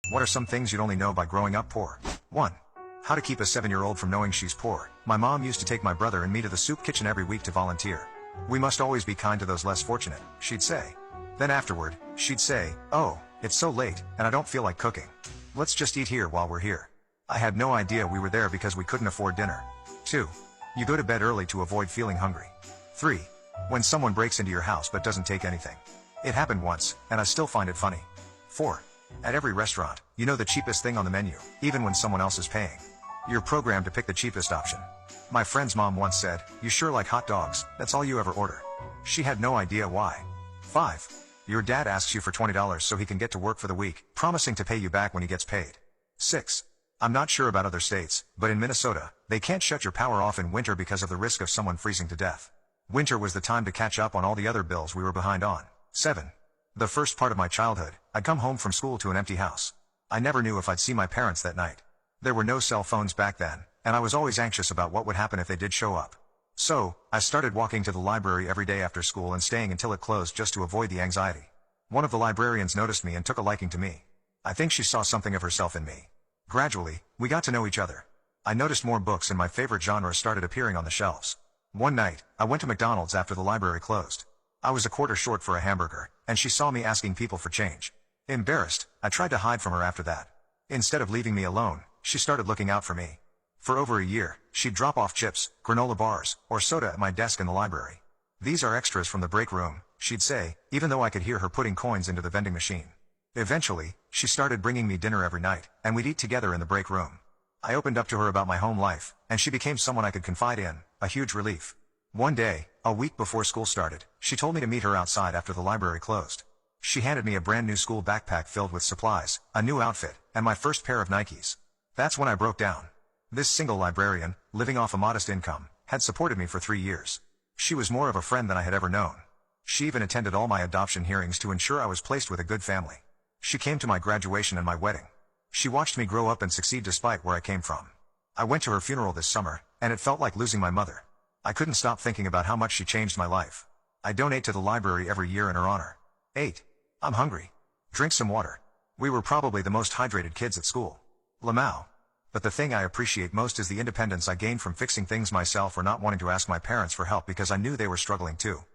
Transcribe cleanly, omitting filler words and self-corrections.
What are some things you'd only know by growing up poor? 1. How to keep a 7-year-old from knowing she's poor. My mom used to take my brother and me to the soup kitchen every week to volunteer. We must always be kind to those less fortunate, she'd say. Then afterward, she'd say, "Oh, it's so late, and I don't feel like cooking. Let's just eat here while we're here." I had no idea we were there because we couldn't afford dinner. 2. You go to bed early to avoid feeling hungry. 3. When someone breaks into your house but doesn't take anything. It happened once, and I still find it funny. 4. At every restaurant, you know the cheapest thing on the menu, even when someone else is paying. You're programmed to pick the cheapest option. My friend's mom once said, "You sure like hot dogs, that's all you ever order." She had no idea why. 5. Your dad asks you for $20 so he can get to work for the week, promising to pay you back when he gets paid. 6. I'm not sure about other states, but in Minnesota, they can't shut your power off in winter because of the risk of someone freezing to death. Winter was the time to catch up on all the other bills we were behind on. 7. The first part of my childhood, I'd come home from school to an empty house. I never knew if I'd see my parents that night. There were no cell phones back then, and I was always anxious about what would happen if they did show up. So, I started walking to the library every day after school and staying until it closed just to avoid the anxiety. One of the librarians noticed me and took a liking to me. I think she saw something of herself in me. Gradually, we got to know each other. I noticed more books and my favorite genre started appearing on the shelves. One night, I went to McDonald's after the library closed. I was a quarter short for a hamburger, and she saw me asking people for change. Embarrassed, I tried to hide from her after that. Instead of leaving me alone, she started looking out for me. For over a year, she'd drop off chips, granola bars, or soda at my desk in the library. "These are extras from the break room," she'd say, even though I could hear her putting coins into the vending machine. Eventually, she started bringing me dinner every night, and we'd eat together in the break room. I opened up to her about my home life, and she became someone I could confide in, a huge relief. One day, a week before school started, she told me to meet her outside after the library closed. She handed me a brand new school backpack filled with supplies, a new outfit, and my first pair of Nikes. That's when I broke down. This single librarian, living off a modest income, had supported me for 3 years. She was more of a friend than I had ever known. She even attended all my adoption hearings to ensure I was placed with a good family. She came to my graduation and my wedding. She watched me grow up and succeed despite where I came from. I went to her funeral this summer, and it felt like losing my mother. I couldn't stop thinking about how much she changed my life. I donate to the library every year in her honor. 8. I'm hungry. Drink some water. We were probably the most hydrated kids at school. Lamau. But the thing I appreciate most is the independence I gained from fixing things myself or not wanting to ask my parents for help because I knew they were struggling too.